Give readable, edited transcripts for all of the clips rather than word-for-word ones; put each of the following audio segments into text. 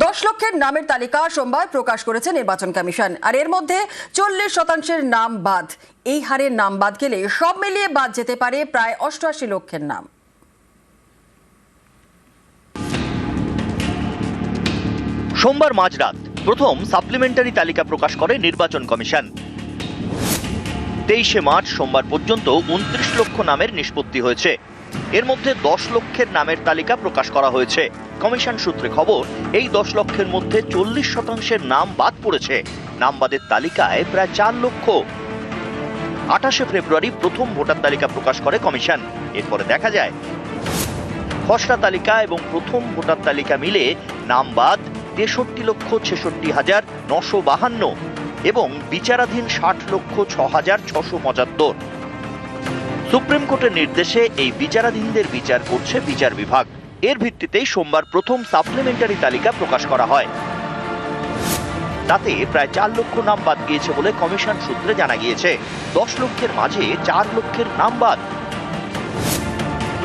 10 লক্ষের নামের তালিকা সোমবার প্রকাশ করেছে নির্বাচন কমিশন। আর এর মধ্যে 40% নাম বাদ। এই হারে নাম বাদ গেলে সব মিলিয়ে বাদ যেতে পারে প্রায় 88 লক্ষের নাম। সোমবার মাঝরাত প্রথম সাপ্লিমেন্টারি তালিকা প্রকাশ করে নির্বাচন কমিশন। 23 মার্চ সোমবার পর্যন্ত 29 লক্ষ নামের নিষ্পত্তি হয়েছে। এর মধ্যে 10 লক্ষের নামের তালিকা প্রকাশ করা হয়েছে। কমিশন সূত্রে খবর, এই 10 লক্ষের মধ্যে 40% নাম বাদ পড়েছে। নাম বাদের তালিকায় প্রায় 4 লক্ষ। 28 ফেব্রুয়ারি প্রথম ভোটার তালিকা প্রকাশ করে কমিশন। এরপরে দেখা যায় খসড়া তালিকা এবং প্রথম ভোটার তালিকা মিলে নাম বাদ 63,66,952 এবং বিচারাধীন 60,06,675। সুপ্রিম কোর্টের নির্দেশে এই বিচারাধীনদের বিচার করছে বিচার বিভাগ। এর ভিত্তিতেই সোমবার প্রথম সাপ্লিমেন্টারি তালিকা প্রকাশ করা হয়। তাতে প্রায় 4 লক্ষ নাম বাদ গিয়েছে বলে কমিশন সূত্রে জানা গিয়েছে। 10 লক্ষের মাঝে 4 লক্ষের নাম বাদ।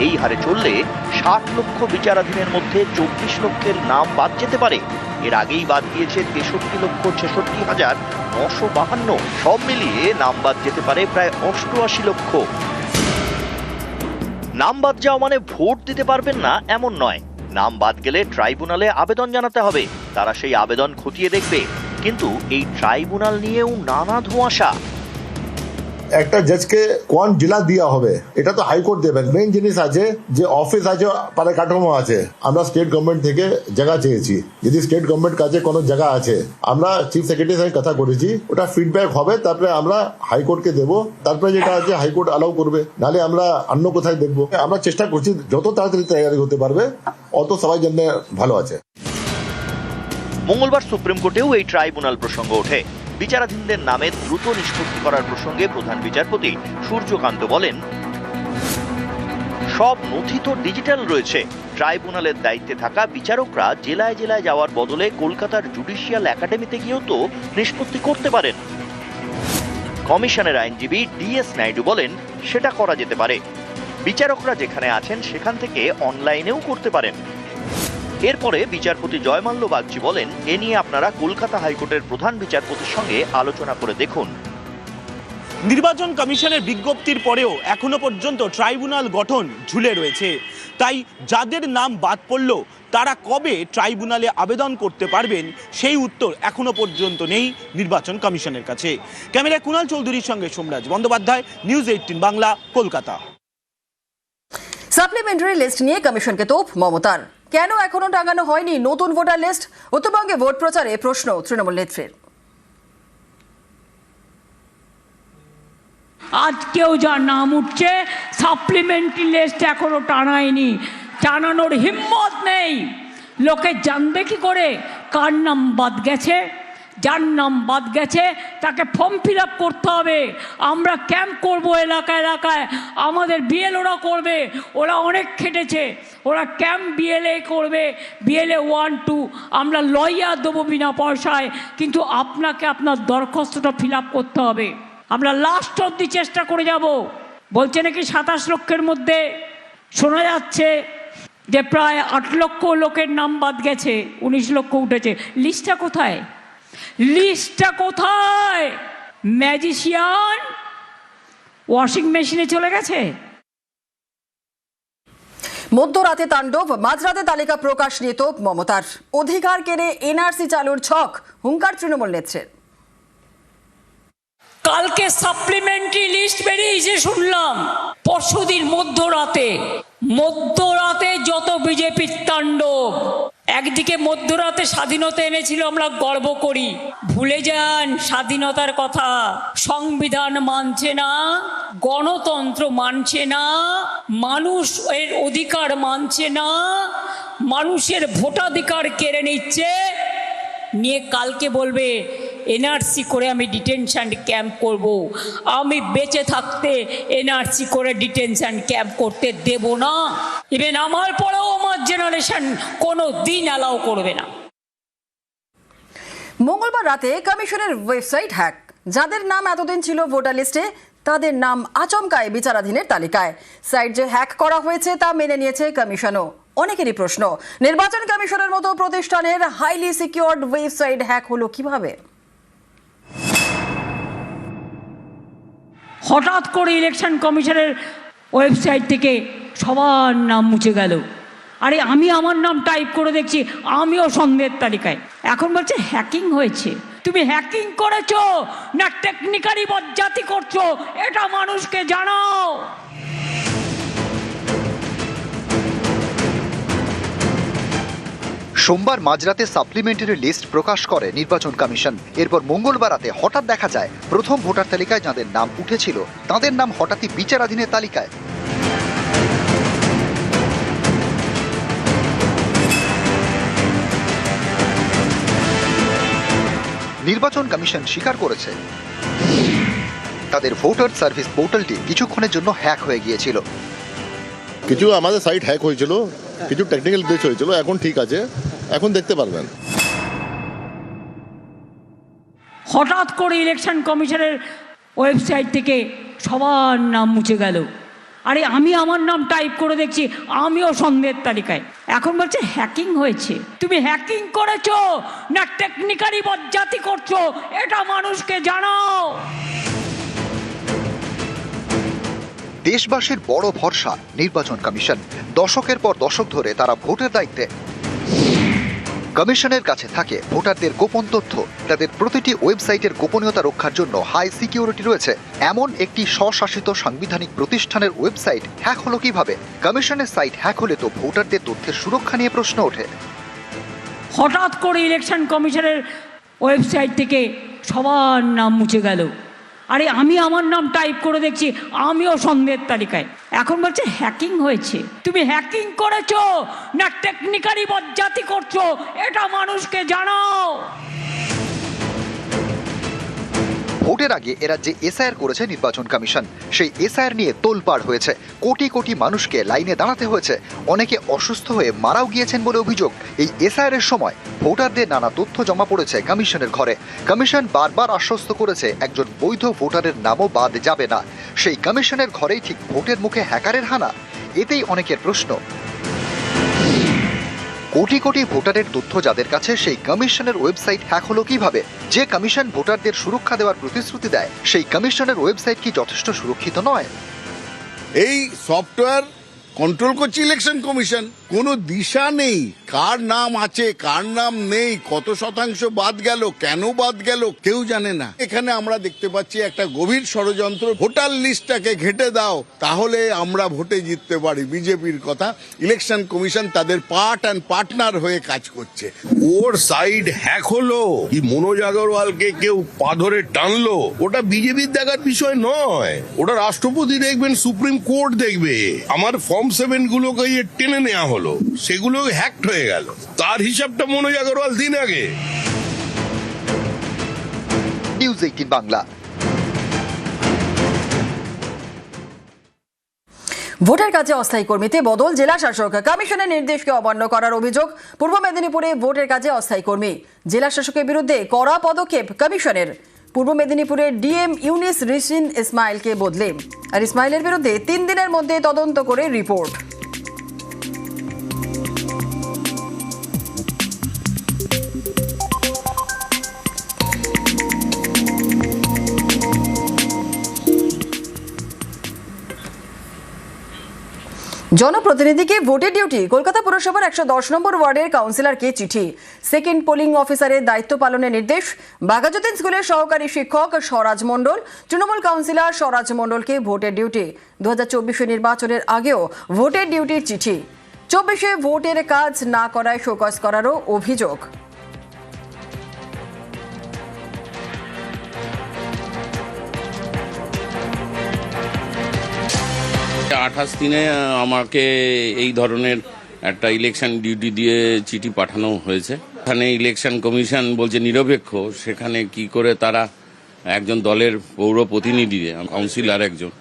এই হারে চললে 60 লক্ষ বিচারাধীনের মধ্যে 24 লক্ষের নাম বাদ যেতে পারে। এর আগেই বাদ গিয়েছে 63,66,952। সব মিলিয়ে নাম বাদ যেতে পারে প্রায় 88 লক্ষ। নাম বাদ যাওয়া মানে ভোট দিতে পারবেন না এমন নয়। নাম বাদ গেলে ট্রাইব্যুনালে আবেদন জানাতে হবে। তারা সেই আবেদন খতিয়ে দেখবে। কিন্তু এই ট্রাইব্যুনাল নিয়েও নানা ধোঁয়াশা। একটা জজকে কোন জেলা দেওয়া হবে এটা তো হাইকোর্ট দেবেন। মেইন জিনিস আছে যে অফিস আছে, কাঠামো আছে। আমরা স্টেট গভর্নমেন্ট থেকে জায়গা চেয়েছি। যদি স্টেট গভর্নমেন্ট কাছে কোনো জায়গা আছে, আমরা চিফ সেক্রেটারির সঙ্গে কথা করেছি, ওটা ফিডব্যাক হবে, তারপরে আমরা হাইকোর্টকে দেবো। তারপরে যেটা আছে হাইকোর্ট অ্যালাউ করবে, নাহলে আমরা অন্য কোথায় দেখবো। আমরা চেষ্টা করছি যত তাড়াতাড়ি তৈরি হতে পারবে অত সবাই জন্য ভালো আছে। মঙ্গলবার সুপ্রিম কোর্টেও এই ট্রাইব্যুনাল প্রসঙ্গ ওঠে। বিচারাধীনদের নামে দ্রুত নিষ্পত্তি করার প্রসঙ্গে প্রধান বিচারপতি সূর্যকান্ত বলেন, সব নথি তো ডিজিটাল রয়েছে। ট্রাইব্যুনালের দায়িত্বে থাকা বিচারকরা জেলায় জেলায় যাওয়ার বদলে কলকাতার জুডিশিয়াল একাডেমিতে গিয়েও তো নিষ্পত্তি করতে পারেন। কমিশনের আইনজীবী ডিএস নাইডু বলেন, সেটা করা যেতে পারে। বিচারকরা যেখানে আছেন সেখান থেকে অনলাইনেও করতে পারেন। এরপরে বিচারপতি জয়মাল্য বাগচি বলেন, এ নিয়ে আপনারা কলকাতা হাইকোর্টের প্রধান বিচারপতির সঙ্গে আলোচনা করে দেখুন। নির্বাচন কমিশনের বিজ্ঞপ্তির পরেও এখনো পর্যন্ত ট্রাইব্যুনাল গঠন ঝুলে রয়েছে। তাই যাদের নাম বাদ পড়ল তারা কবে ট্রাইব্যুনালে আবেদন করতে পারবেন সেই উত্তর এখনো পর্যন্ত নেই নির্বাচন কমিশনের কাছে। ক্যামেরায় কুণাল চৌধুরীর সঙ্গে Somraj Bandyopadhyay, news 18 Bangla, Kolkata. Supplementary list নিয়ে কমিশনকে তোপ মমতার। কেন এখনো টাঙানো হয়নি নতুন ভোটার লিস্ট? উত্তরবঙ্গে ভোট প্রচারে প্রশ্ন তৃণমূল নেত্রীর। আজকেও যা নাম উঠছে, সাপ্লিমেন্টারি লিস্ট এখনো টানায়নি। টানানোর হিম্মত নেই। লোকে জানবে কি করে কার নাম বাদ গেছে? যার নাম বাদ গেছে তাকে ফর্ম ফিল আপ করতে হবে। আমরা ক্যাম্প করব এলাকায় এলাকায়, আমাদের বিএলওরা করবে। ওরা অনেক খেটেছে, ওরা ক্যাম্প বিএলএ করবে, বিএলএ 1, 2। আমরা লয়ার দেবো বিনা পয়সায়, কিন্তু আপনাকে আপনার দরখাস্তটা ফিল আপ করতে হবে। আমরা লাস্ট অবধি চেষ্টা করে যাব। বলছে নাকি 27 লক্ষের মধ্যে শোনা যাচ্ছে যে প্রায় 8 লক্ষ লোকের নাম বাদ গেছে, 19 লক্ষ উঠেছে। লিস্টটা কোথায়? লিস্টটা কোথায়? ম্যাজিশিয়ান ওয়াশিং মেশিনে চলে গেছে। মধ্যরাতে তাণ্ডব, মাঝরাতে তালিকা প্রকাশ নিয়ে তোপ মমতার। অধিকার কেড়ে এনআরসি চালুর ছক, হুঙ্কার তৃণমূল নেত্রীর। কালকে সাপ্লিমেন্টারি লিস্ট বেরিয়েছে শুনলাম, পরশুদিন মধ্যরাতে যত বিজেপির তাণ্ডব। একদিকে মধ্যরাতে স্বাধীনতা এনেছিল, আমরা গর্ব করি। ভুলে যান স্বাধীনতার কথা। সংবিধান মানছে না, গণতন্ত্র মানছে না, মানুষের অধিকার মানছে না, মানুষের ভোটাধিকার কেড়ে নিচ্ছে। নিয়ে কালকে বলবে এনআরসি করে আমি ডিটেনশন ক্যাম্প করব। আমি বেঁচে থাকতে এনআরসি করে ডিটেনশন ক্যাম্প করতে দেব না। ইভেন আমার পরেও আমার জেনারেশন কোনো দিন অ্যালাউ করবে না। মঙ্গলবার রাতে কমিশনের ওয়েবসাইট হ্যাক। যাদের নাম এতদিন ছিল ভোটার লিস্টে তাদের নাম আচমকায় বিচারাধীনের তালিকায়। সাইট যে হ্যাক করা হয়েছে তা মেনে নিয়েছে কমিশনও। অনেকেরই প্রশ্ন, নির্বাচন কমিশনের মতো প্রতিষ্ঠানের হাইলি সিকিউরড ওয়েবসাইট হ্যাক হলো কিভাবে? হঠাৎ করে ইলেকশন কমিশনের ওয়েবসাইট থেকে সবার নাম মুছে গেল। আরে আমি আমার নাম টাইপ করে দেখছি, আমিও সন্দেহের তালিকায়। এখন বলছে হ্যাকিং হয়েছে। তুমি হ্যাকিং করেছো না টেকনিক্যালি বজ্জাতি করছো, এটা মানুষকে জানাও। সোমবার মাঝরাতে সাপ্লিমেন্টারি লিস্ট প্রকাশ করে নির্বাচন কমিশন। এরপর মঙ্গলবার রাতে হঠাৎ দেখা যায় প্রথম ভোটার তালিকায় যাদের নাম উঠেছিল তাদের নাম হঠাৎই বিচারাধীনের তালিকায়। নির্বাচন কমিশন স্বীকার করেছে তাদের ভোটার সার্ভিস পোর্টালটি কিছুক্ষণের জন্য হ্যাক হয়ে গিয়েছিল। কিছু আমাদের সাইট হ্যাক হয়েছিল, কিছু টেকনিক্যাল গ্লিচ হয়েছিল, এখন ঠিক আছে, এখন দেখতে পারবেন। হঠাৎ করে ইলেকশন কমিশনের ওয়েবসাইট থেকে সবার নাম মুছে গেল। আরে আমি আমার নাম টাইপ করে দেখছি, আমিও সন্দেহের তালিকায়। এখন বলছে হ্যাকিং হয়েছে। তুমি হ্যাকিং করেছো না টেকনিক্যালি বজ্জাতি করছো, এটা মানুষকে জানাও। দেশবাসীর বড় ভরসা নির্বাচন কমিশন। দশকের পর দশক ধরে তারা ভোটের দায়িত্বে। কমিশনের কাছে থাকে ভোটারদের গোপন তথ্য। তাদের প্রতিটি ওয়েবসাইটের গোপনীয়তা রক্ষার জন্য হাই সিকিউরিটি রয়েছে। এমন একটি স্বশাসিত সাংবিধানিক প্রতিষ্ঠানের ওয়েবসাইট হ্যাক হলো কিভাবে? কমিশনের সাইট হ্যাক হলে তো ভোটারদের তথ্যের সুরক্ষা নিয়ে প্রশ্ন ওঠে। হঠাৎ করে ইলেকশন কমিশনের ওয়েবসাইট থেকে সবার নাম মুছে গেল। আরে আমি আমার নাম টাইপ করে দেখছি, আমিও সন্দেহের তালিকায়। এখন বলছে হ্যাকিং হয়েছে। তুমি হ্যাকিং করেছো না টেকনিক্যালি বজ্জাতি করছো, এটা মানুষকে জানাও। ভোটের আগে এরা যে এসআইআর করেছে নির্বাচন কমিশন, সেই এসআইআর নিয়ে তোলপাড় হয়েছে। কোটি কোটি মানুষকে লাইনে দাঁড়াতে হয়েছে। অনেকে অসুস্থ হয়ে মারাও গিয়েছেন বলে অভিযোগ। এই এসআইআর এর সময় ভোটারদের নানা তথ্য জমা পড়েছে কমিশনের ঘরে। কমিশন বারবার আশ্বস্ত করেছে একজন বৈধ ভোটারের নামও বাদ যাবে না। সেই কমিশনের ঘরেই ঠিক ভোটের মুখে হ্যাকারের হানা। এতেই অনেকের প্রশ্ন, কোটি কোটি ভোটারের তথ্য যাদের কাছে, সেই কমিশনের ওয়েবসাইট হ্যাক হলো কিভাবে? যে কমিশন ভোটারদের সুরক্ষা দেওয়ার প্রতিশ্রুতি দেয়, সেই কমিশনের ওয়েবসাইট কি যথেষ্ট সুরক্ষিত নয়? এই সফটওয়্যার কন্ট্রোল করছে ইলেকশন কমিশন। কোনো দিশা নেই কার নাম আছে কার নাম নেই, কত শতাংশ বাদ গেল, কেন বাদ গেল, কেউ জানে না। এখানে আমরা দেখতে পাচ্ছি একটা গভীর ষড়যন্ত্র। ভোটার লিস্টটাকে ঘেঁটে দাও তাহলে আমরা ভোটে জিততে পারি, বিজেপির কথা। ইলেকশন কমিশন তাদের পার্ট অ্যান্ড পার্টনার হয়ে কাজ করছে। ওর সাইড হ্যাক হলো কি মনোজ আগরওয়ালকে কেউ পা ধরে টানলো, ওটা বিজেপির দেখার বিষয় নয়। ওটা রাষ্ট্রপতি দেখবেন, সুপ্রিম কোর্ট দেখবে। আমার ফর্ম 7 গুলোকে টেনে নেওয়া হলো, সেগুলো হ্যাকড হয়ে গেল। তার হিসাবটা মনোজ আগরওয়াল দিন আগে। নিউজ 18 বাংলা। ভোটের কাজে অস্থায়ী কর্মীতে বদল, জেলা শাসক কমিশনের নির্দেশকে অমান্য করার অভিযোগ। পূর্ব মেদিনীপুরে ভোটের কাজে অস্থায়ী কর্মী, জেলা শাসকের বিরুদ্ধে কড়া পদক্ষেপ কমিশনের। পূর্ব মেদিনীপুরের ডিএম ইউনিস রিশিন ইসমাইলকে বদলে, আর ইসমাইলের বিরুদ্ধে 3 দিনের মধ্যে তদন্ত করে রিপোর্ট। 'জনপ্রতিনিধিকে ভোটের ডিউটি'। কলকাতা পুরসভার 110 নম্বর ওয়ার্ডের কাউন্সিলরকে চিঠি। সেকেন্ড পোলিং অফিসারের দায়িত্ব পালনের নির্দেশ। বাঘাযতীন স্কুলের সহকারী শিক্ষক স্বরাজ মণ্ডল, তৃণমূল কাউন্সিলর স্বরাজ মণ্ডলকে ভোটের ডিউটি। 2024 নির্বাচনের আগেও ভোটের ডিউটির চিঠি। 24 ভোটের কাজ না করায় শোকজ করারও অভিযোগ। 28 দিনে আমাকে এই ধরনের একটা ইলেকশন ডিউটি দিয়ে চিঠি পাঠানো হয়েছে। এখানে ইলেকশন কমিশন বলছে নিরপেক্ষ, সেখানে কি করে তারা একজন দলের পৌর প্রতিনিধি, কাউন্সিলর একজন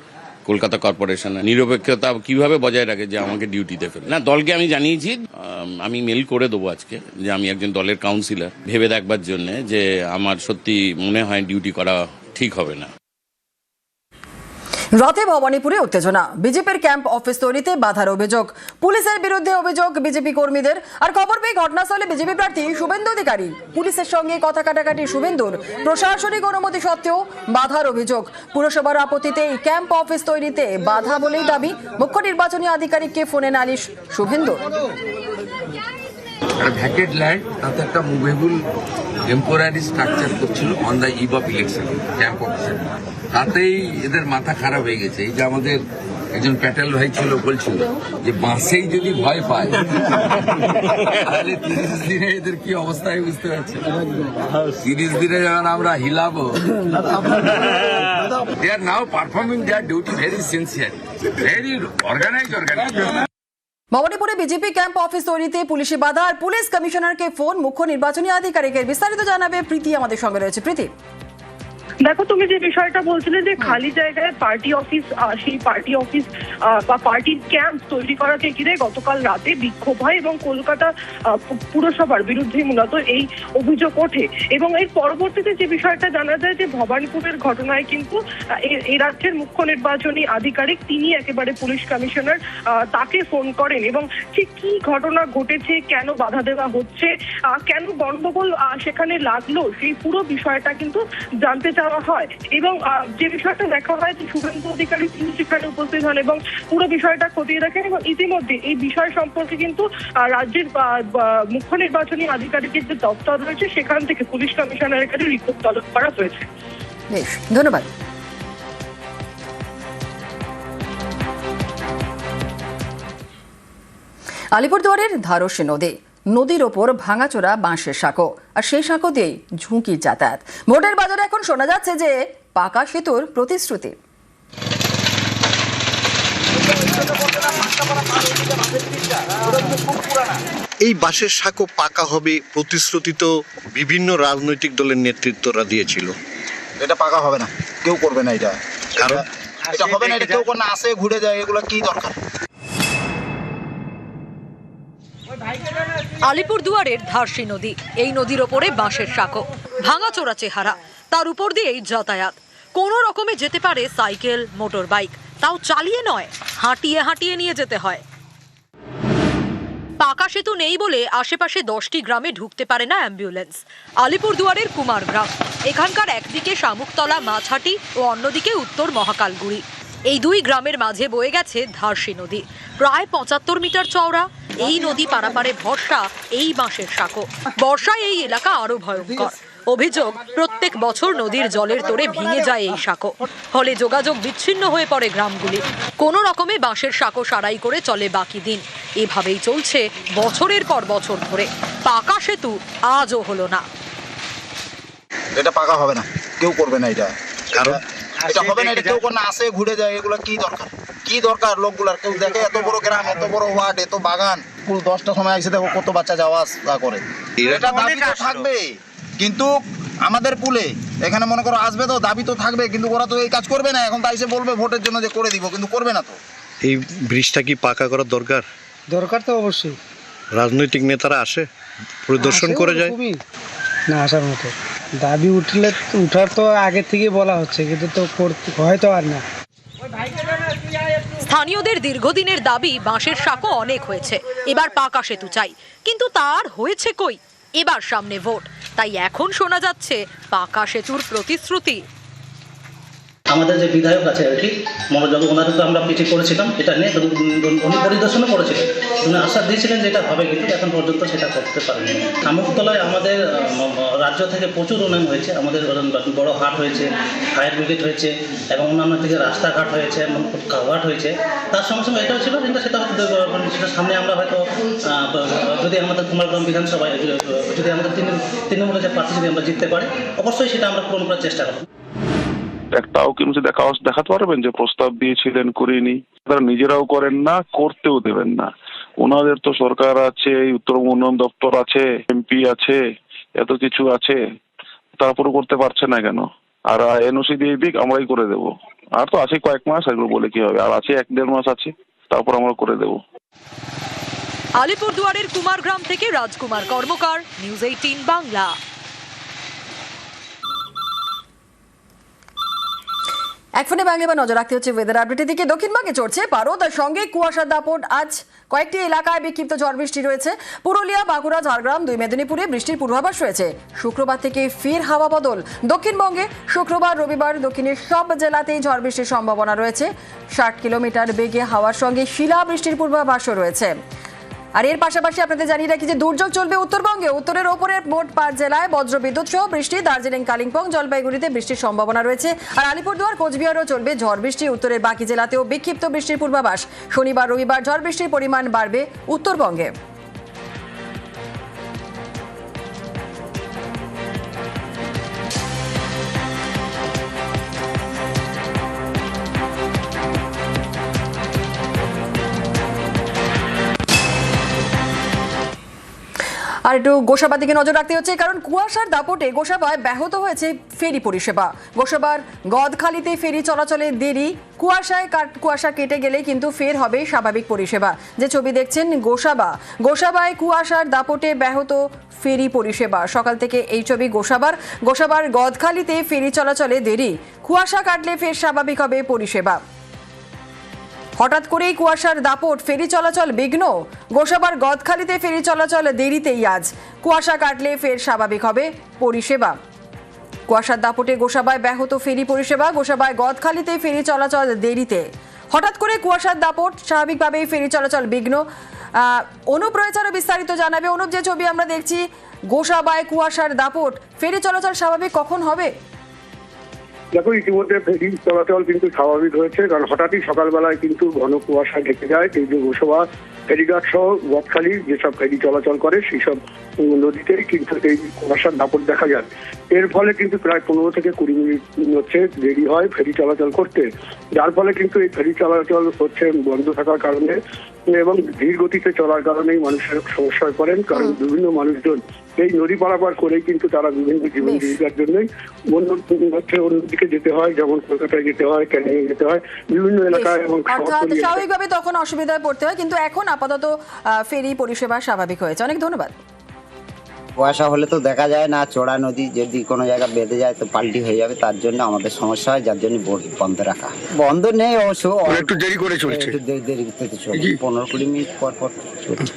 কলকাতা কর্পোরেশনের নিরপেক্ষতা কিভাবে বজায় রাখে যে আমাকে ডিউটিতে ফেলে? না, দলকে আমি জানিয়েছি, আমি মেল করে দেবো আজকে যে আমি একজন দলের কাউন্সিলর, ভেবে দেখবার জন্য যে আমার সত্যি মনে হয় ডিউটি করা ঠিক হবে না। রথে ভবানীপুরে উত্তেজনা, বিজেপির ক্যাম্প অফিস তৈরিতে বাধার অভিযোগ, পুলিশের বিরুদ্ধে অভিযোগ বিজেপি কর্মীদের। আর খবর পেয়ে ঘটনাস্থলে বিজেপি প্রার্থী শুভেন্দু অধিকারী, পুলিশের সঙ্গে কথা কাটাকাটি শুভেন্দুর, প্রশাসনিক অনুমতি সত্ত্বেও বাধার অভিযোগ। পুরসভার আপত্তিতে এই ক্যাম্প অফিস তৈরিতে বাধা বলেই দাবি। মুখ্য নির্বাচনী আধিকারিককে ফোনে নালিশ শুভেন্দুর। ভ্যাকেট ল্যান্ড, তাতে একটা মুভেবল টেম্পোরারি স্ট্রাকচার করছিল on the eve of election camp অফিসের। তাতেই এদের মাথা খারাপ হয়ে গেছে। এই যে আমাদের একজন প্যাটেল ভাই ছিল, বলছিল যে বাসেই যদি ভয় পায় তাহলে 30 দিনে এদের কি অবস্থা বুঝতে পারছে। 30 দিনে যখন আমরা হিলাবো, they are now performing their duty very sincere, very organise. ভবানীপুরে বিজেপি ক্যাম্প অফিস তৈরিতে পুলিশি বাধা আর পুলিশ কমিশনারকে ফোন মুখ্য নির্বাচনী আধিকারিকের। বিস্তারিত জানাবে প্রীতি, আমাদের সঙ্গে রয়েছে প্রীতি। দেখো, তুমি যে বিষয়টা বলছিলে যে খালি জায়গায় পার্টি অফিস, সেই পার্টি অফিস বা পার্টির ক্যাম্প তৈরি করাকে ঘিরে গতকাল রাতে বিক্ষোভ হয় এবং কলকাতা পুরসভার বিরুদ্ধে মূলত এই অভিযোগ ওঠে। এবং এর পরবর্তীতে যে বিষয়টা জানা যায় যে ভবানীপুরের ঘটনায় কিন্তু এই রাজ্যের মুখ্য নির্বাচনী আধিকারিক, তিনি একেবারে পুলিশ কমিশনার, তাকে ফোন করেন এবং ঠিক কি ঘটনা ঘটেছে, কেন বাধা দেওয়া হচ্ছে, কেন গন্ডগোল সেখানে লাগলো, সেই পুরো বিষয়টা কিন্তু জানতে চাওয়া হয়। এবং যে বিষয়টা দেখা হয় যে শুভেন্দু অধিকারী তিনি সেখানে উপস্থিত হন এবং পুরো বিষয়টা খতিয়ে দেখেন। এবং ইতিমধ্যে এই বিষয় সম্পর্কে কিন্তু রাজ্যের মুখ্য নির্বাচনী আধিকারিকের যে দপ্তর রয়েছে সেখান থেকে পুলিশ কমিশনারের কাছে রিপোর্ট তলব করা হয়েছে। বেশ, ধন্যবাদ। আলিপুরদুয়ারের ধারসী নদী, নদীর ওপর ভাঙাচোরা বাঁশের সাঁকো, আর সেই সাঁকো দিয়েই ঝুঁকির যাতায়াত। ভোটের বাজারে এখন শোনা যাচ্ছে যে পাকা সেতুর প্রতিশ্রুতি। এই বাঁশের সাঁকো পাকা হবে প্রতিশ্রুতি তো বিভিন্ন রাজনৈতিক দলের নেতৃত্বরা দিয়েছিল। এটা পাকা হবে না, কেউ করবে না, এটা কারণ এটা হবে না, এটা কেউ করে না, আসে ঘুরে যায়, এগুলো কি দরকার? আলিপুরদুয়ারের ধারসী নদী, এই নদীর ওপরে বাঁশের সাঁকো, ভাঙাচোরা চেহারা, তার উপর দিয়েই যাতায়াত। কোনো রকমে যেতে পারে সাইকেল, মোটর বাইক, তাও চালিয়ে নয়, হাঁটিয়ে হাঁটিয়ে নিয়ে যেতে হয়। পাকা সেতু নেই বলে আশেপাশে 10টি গ্রামে ঢুকতে পারে না অ্যাম্বুলেন্স। আলিপুরদুয়ারের কুমার গ্রাম, এখানকার একদিকে শামুকতলা মাছহাটি ও অন্যদিকে উত্তর মহাকালগুড়ি। এই দুই গ্রামের মাঝে বয়ে গেছে ধারসী নদী, প্রায় 75 মিটার চওড়া। এই নদী পারাপারে ভরসা এই বাঁশের সাঁকো। বর্ষায় এই এলাকা আরো ভয়ঙ্কর। অভিযোগ, প্রত্যেক বছর নদীর জলের তোড়ে ভেঙে যায় এই সাঁকো, ফলে যোগাযোগ বিচ্ছিন্ন হয়ে পড়ে গ্রামগুলি। কোনো রকমে বাঁশের সাঁকো সারাই করে চলে বাকি দিন। এভাবেই চলছে বছরের পর বছর ধরে। পাকা সেতু আজও হলো না। এটা পাকা হবে না, কেউ করবে না, এটা কারণ এটা হবে না, এটা কেউ করে না, আসে ঘুরে যায়, এগুলো কি দরকার? কি দরকার লোকগুলার? কেউ দেখে এত বড় গ্রাম, এত বড় ওয়ার্ড, এত বাগান, পুরো 10টার সময় এসে দেখো কত বাচ্চা যাওয়া আসা করে। এটা দাবি তো থাকবে, কিন্তু আমাদের পুলে এখানে মনে করো আসবে তো, দাবি তো থাকবে, কিন্তু ওরা তো এই কাজ করবে না। এখন তাই এসে বলবে ভোটের জন্য যে করে দিব, কিন্তু করবে না তো। এই ব্রিজটা কি পাকা করার দরকার? দরকার তো অবশ্যই। রাজনৈতিক নেতারা আসে, পরিদর্শন করে যায় না, আসার মতো দাবি উঠার তো আগে থেকে বলা হচ্ছে, কিন্তু তো হয়তো আর না। স্থানীয়দের দীর্ঘদিনের দাবি বাঁশের সাঁকো অনেক হয়েছে, এবার পাকা সেতু চাই, কিন্তু তার হয়েছে কই? এবার সামনে ভোট, তাই এখন শোনা যাচ্ছে পাকা সেতুর প্রতিশ্রুতি। আমাদের যে বিধায়ক আছে আর কি মনোযোগ, ওনাদের তো আমরা পিটি করেছিলাম এটা নিয়ে, উনি পরিদর্শনও করেছিলেন, উনি আশ্বাস দিয়েছিলেন যে এটা হবে, কিন্তু এখন পর্যন্ত সেটা করতে পারেনি। শামুকতলায় আমাদের রাজ্য থেকে প্রচুর উন্নয়ন হয়েছে, আমাদের বড় হাট হয়েছে, ফায়ার ব্রিগেড হয়েছে এবং অন্যান্য থেকে রাস্তাঘাট হয়েছে এবং কালভার্ট হয়েছে। তার সঙ্গে সঙ্গে এটাও ছিল, কিন্তু সেটা হয়তো সেটা সামনে আমরা হয়তো যদি আমাদের কুমারগ্রাম বিধানসভায় যদি আমাদের তৃণমূলের যে প্রার্থী যদি আমরা জিততে পারি, অবশ্যই সেটা আমরা পূরণ করার চেষ্টা করব। একটাও কিন্তু দেখাতে পারবেন যে প্রস্তাব দিয়েছিলেন করিনি? তারা নিজেরাও করেন না, করতেও দেবেন না। ওনাদের তো সরকার আছে, উত্তর উন্নয়ন দপ্তর আছে, এমপি আছে, এত কিছু আছে, তারপরে করতে পারছে না কেন? আর এনওসি দিয়ে দিক, আমরাই করে দেব। আর তো আছে কয়েক মাস, এগুলো বলে কি হবে? আর আছে 1-1.5 মাস আছে, তারপর আমরা করে দেব। আলিপুরদুয়ারের কুমারগ্রাম থেকে রাজকুমার কর্মকার, নিউজ 18 বাংলা। এক ফোনে বাংলা বা নজর রাখতে হচ্ছে ওয়েদার আপডেটের দিকে। দক্ষিণবঙ্গে চড়ছে পারদ, তার সঙ্গে কুয়াশার দাপট। আজ কয়েকটি এলাকায় বিক্ষিপ্ত ঝড় বৃষ্টি রয়েছে। পুরুলিয়া, বাঁকুড়া, ঝাড়গ্রাম, 2 মেদিনীপুরে বৃষ্টির পূর্বাভাস রয়েছে। শুক্রবার থেকে ফের হাওয়া বদল দক্ষিণবঙ্গে। শুক্রবার, রবিবার দক্ষিণের সব জেলাতেই ঝড় বৃষ্টির সম্ভাবনা রয়েছে। 60 কিলোমিটার বেগে হাওয়ার সঙ্গে শিলা বৃষ্টির পূর্বাভাসও রয়েছে। আর এর পাশাপাশি আপনাদের জানিয়ে রাখি যে দুর্যোগ চলবে উত্তরবঙ্গে। উত্তরের ওপরে মোট 5 জেলায় বজ্রবিদ্যুৎ সহ বৃষ্টি। দার্জিলিং, কালিম্পং, জলপাইগুড়িতে বৃষ্টির সম্ভাবনা রয়েছে। আর আলিপুরদুয়ার, কোচবিহারও চলবে ঝড় বৃষ্টি। উত্তরের বাকি জেলাতেও বিক্ষিপ্ত বৃষ্টির পূর্বাভাস। শনিবার, রবিবার ঝড় বৃষ্টির পরিমাণ বাড়বে উত্তরবঙ্গে। আর একটু গোসাবার দিকে নজর রাখতে হচ্ছে, কারণ কুয়াশার দাপটে গোসাবায় ব্যাহত হয়েছে ফেরি পরিষেবা। গোসাবার গদখালিতে ফেরি চলাচলে দেরি। কুয়াশা কেটে গেলে কিন্তু ফের হবে স্বাভাবিক পরিষেবা। যে ছবি দেখছেন গোসাবায় কুয়াশার দাপটে ব্যাহত ফেরি পরিষেবা। সকাল থেকে এই ছবি গোসাবার গদখালিতে ফেরি চলাচলে দেরি। কুয়াশা কাটলে ফের স্বাভাবিক হবে পরিষেবা। হঠাৎ করেই কুয়াশার দাপট, ফেরি চলাচল বিঘ্ন। গোসাবার গদখালিতে ফেরি চলাচল দেরিতেই আজ। কুয়াশা কাটলে ফের স্বাভাবিক হবে পরিষেবা। কুয়াশার দাপটে গোসাবায় ব্যাহত ফেরি পরিষেবা। গোসাবায় গদখালিতে ফেরি চলাচল দেরিতে। হঠাৎ করে কুয়াশার দাপট, স্বাভাবিকভাবেই ফেরি চলাচল বিঘ্ন। অনুপ রয়েছে আরো বিস্তারিত জানাবে। অনুপ, যে ছবি আমরা দেখছি গোসাবায় কুয়াশার দাপট, ফেরি চলাচল স্বাভাবিক কখন হবে? দেখো, ইতিমধ্যে ফেরি চলাচল কিন্তু স্বাভাবিক হয়েছে, কারণ হঠাৎই সকালবেলায় কিন্তু ঘন কুয়াশা ঢেকে যায়। এই যে গোসাবা ফেরিঘাট সহ গদখালি যেসব ফেরি চলাচল করে সেই সব নদীতেই কিন্তু এই কুয়াশার দাপট দেখা যায়। এর ফলে কিন্তু প্রায় 15 থেকে 20 মিনিট হচ্ছে দেরি হয় ফেরি চলাচল করতে, যার ফলে কিন্তু এই ফেরি চলাচল হচ্ছে বন্ধ থাকার কারণে এবং ধীর গতিতে চলার কারণেই মানুষের সমস্যায় পড়েন। কারণ বিভিন্ন মানুষজন এই নদী পারাপার করেই কিন্তু তারা বিভিন্ন জীবন জীবিকার জন্যই অন্যদিকে যেতে হয়, যেমন কলকাতায় যেতে হয়, ক্যানিংয়ে যেতে হয়, বিভিন্ন এলাকায় এবং স্বাভাবিকভাবে তখন অসুবিধায় পড়তে হয়, কিন্তু এখন আপাতত ফেরি পরিষেবা স্বাভাবিক হয়েছে। অনেক ধন্যবাদ। কুয়াশা হলে তো দেখা যায় না, চড়া নদী যদি কোনো জায়গা বেঁধে যায় তো পাল্টি হয়ে যাবে, তার জন্য আমাদের সমস্যা হয়, যার জন্য বোট বন্ধ রাখা। বন্ধ নেই অবশ্য, একটু দেরি করে চলছে, একটু দেরিতে চলছে, 15-20 মিনিট পর চলছে।